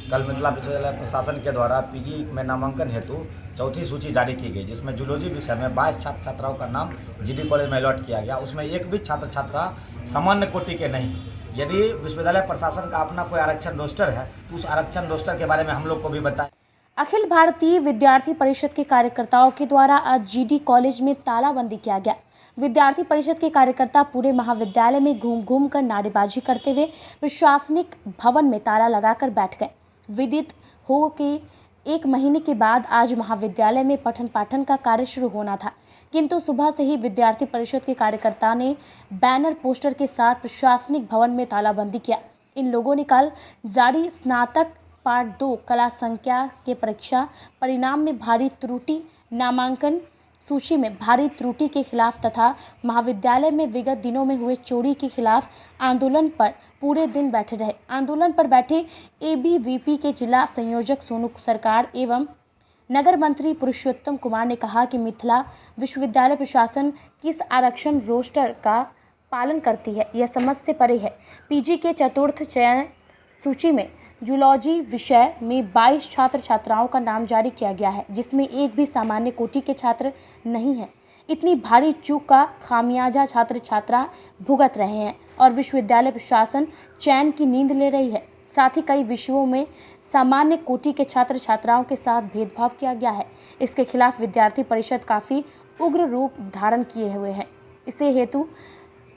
कल मिथिला विश्वविद्यालय प्रशासन के द्वारा पीजी में नामांकन हेतु चौथी सूची जारी की गई, जिसमें जूलॉजी विषय में 22 छात्र छात्राओं का नाम जीडी कॉलेज में अलॉट किया गया। उसमें एक भी छात्र छात्रा सामान्य कोटि के नहीं। यदि विश्वविद्यालय प्रशासन का अपना कोई आरक्षण रोस्टर है तो उस आरक्षण रोस्टर के बारे में हम लोग को भी बताएं। अखिल भारतीय विद्यार्थी परिषद के कार्यकर्ताओं के द्वारा आज जीडी कॉलेज में तालाबंदी किया गया। विद्यार्थी परिषद के कार्यकर्ता पूरे महाविद्यालय में घूम घूम कर नारेबाजी करते हुए प्रशासनिक भवन में ताला लगाकर बैठ गए। विदित हो कि 1 महीने के बाद आज महाविद्यालय में पठन पाठन का कार्य शुरू होना था, किंतु सुबह से ही विद्यार्थी परिषद के कार्यकर्ता ने बैनर पोस्टर के साथ प्रशासनिक भवन में तालाबंदी किया। इन लोगों ने कल जारी स्नातक पार्ट 2 कला संख्या के परीक्षा परिणाम में भारी त्रुटि, नामांकन सूची में भारी त्रुटि के खिलाफ तथा महाविद्यालय में विगत दिनों में हुए चोरी के खिलाफ आंदोलन पर पूरे दिन बैठे रहे। आंदोलन पर बैठे एबीवीपी के जिला संयोजक सोनू सरकार एवं नगर मंत्री पुरुषोत्तम कुमार ने कहा कि मिथिला विश्वविद्यालय प्रशासन किस आरक्षण रोस्टर का पालन करती है, यह समझ से परे है। पीजी के चतुर्थ चयन सूची में जूलॉजी विषय में 22 छात्र छात्राओं का नाम जारी किया गया है, जिसमें एक भी सामान्य कोटि के छात्र नहीं है। इतनी भारी चूक का खामियाजा छात्र छात्रा भुगत रहे हैं और विश्वविद्यालय प्रशासन चैन की नींद ले रही है। साथ ही कई विषयों में सामान्य कोटि के छात्र छात्राओं के साथ भेदभाव किया गया है। इसके खिलाफ विद्यार्थी परिषद काफ़ी उग्र रूप धारण किए हुए है। इसे हेतु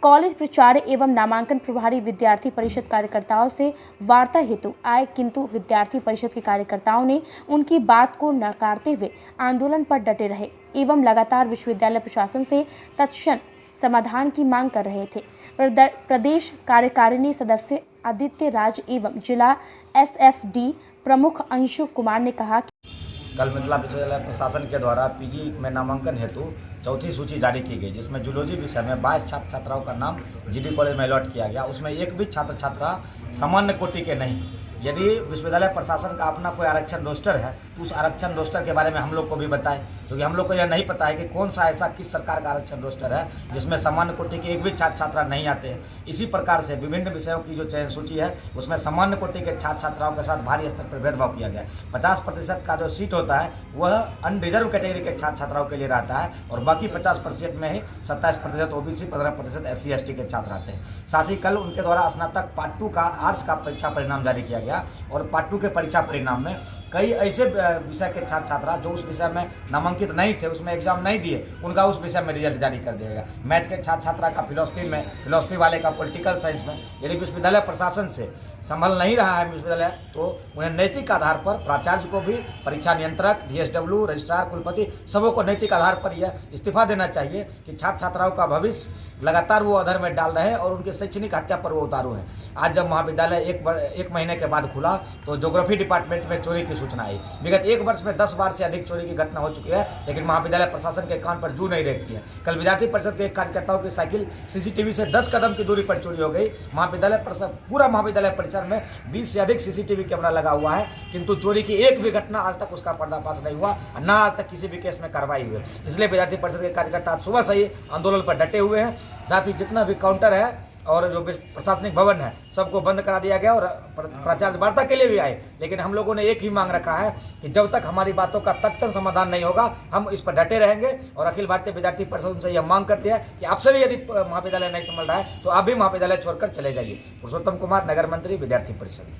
कॉलेज प्राचार्य एवं नामांकन प्रभारी विद्यार्थी परिषद कार्यकर्ताओं से वार्ता हेतु आए, किंतु विद्यार्थी परिषद के कार्यकर्ताओं ने उनकी बात को नकारते हुए आंदोलन पर डटे रहे एवं लगातार विश्वविद्यालय प्रशासन से तत्क्षण समाधान की मांग कर रहे थे। प्रदेश कार्यकारिणी सदस्य आदित्य राज एवं जिला एसएफडी प्रमुख अंशु कुमार ने कहा कि कल मिथिला विश्वविद्यालय प्रशासन के द्वारा पीजी में नामांकन हेतु चौथी सूची जारी की गई, जिसमें जूलॉजी विषय में 22 छात्र छात्राओं का नाम जीडी कॉलेज में अलॉट किया गया। उसमें एक भी छात्र छात्रा सामान्य कोटि के नहीं। यदि विश्वविद्यालय प्रशासन का अपना कोई आरक्षण रोस्टर है तो उस आरक्षण रोस्टर के बारे में हम लोग को भी बताएं, क्योंकि हम लोग को यह नहीं पता है कि कौन सा ऐसा किस सरकार का आरक्षण रोस्टर है जिसमें सामान्य कोटि के एक भी छात्र छात्रा नहीं आते हैं। इसी प्रकार से विभिन्न विषयों की जो चयन सूची है उसमें सामान्य कोटि के छात्र छात्राओं के साथ भारी स्तर पर भेदभाव किया गया है। 50% का जो सीट होता है वह अनरिजर्व कैटेगरी के छात्र छात्राओं के लिए रहता है और बाकी 50% में ही 27% ओबीसी, 15% SC/ST के छात्र आते हैं। साथ ही कल उनके द्वारा स्नातक पार्ट 2 का आर्ट्स का परीक्षा परिणाम जारी किया गया और पार्ट 2 के परीक्षा परिणाम में कई ऐसे विषय के छात्र छात्रा जो उस विषय में नामांकित नहीं थे, उसमें एग्जाम नहीं दिए, उनका उस विषय में रिजल्ट जारी कर दिया गया। मैथ के छात्र छात्रा का फिलोसफी वाले का पॉलिटिकल साइंस में। यदि विश्वविद्यालय प्रशासन से संभल नहीं रहा है विश्वविद्यालय तो उन्हें नैतिक आधार पर प्राचार्य को भी, परीक्षा नियंत्रक, DSW, रजिस्ट्रार, कुलपति सबों को नैतिक आधार पर यह इस्तीफा देना चाहिए कि छात्र छात्राओं का भविष्य लगातार वो अधर में डाल रहे हैं और उनकी शैक्षणिक हत्या पर वो उतारू हैं। आज जब महाविद्यालय एक महीने के बाद खुला तो ज्योग्राफी डिपार्टमेंट में चोरी की सूचना आई। विगत 1 वर्ष में 10 बार से अधिक चोरी की घटना हो चुकी है, लेकिन महाविद्यालय प्रशासन के कान पर जू नहीं रेखती है। कल विद्यार्थी परिषद के कार्यकर्ताओं की साइकिल CCTV से 10 कदम की दूरी पर चोरी हो गई। पूरा महाविद्यालय परिसर में 20 से अधिक CCTV कैमरा लगा हुआ है, किंतु चोरी की एक भी घटना आज तक उसका पर्दाफाश नहीं हुआ, न आज तक किसी भी केस में कार्रवाई हुई। इसलिए विद्यार्थी परिषद के कार्यकर्ता सुबह से ही आंदोलन पर डटे हुए हैं। साथ ही जितना भी काउंटर है और जो प्रशासनिक भवन है सबको बंद करा दिया गया और प्राचार्य वार्ता के लिए भी आए, लेकिन हम लोगों ने एक ही मांग रखा है कि जब तक हमारी बातों का तत्क्षण समाधान नहीं होगा हम इस पर डटे रहेंगे। और अखिल भारतीय विद्यार्थी परिषद से यह मांग करते हैं कि आपसे भी यदि महाविद्यालय नहीं संभल रहा है तो आप भी महाविद्यालय छोड़कर चले जाइए। पुरुषोत्तम कुमार, नगर मंत्री, विद्यार्थी परिषद।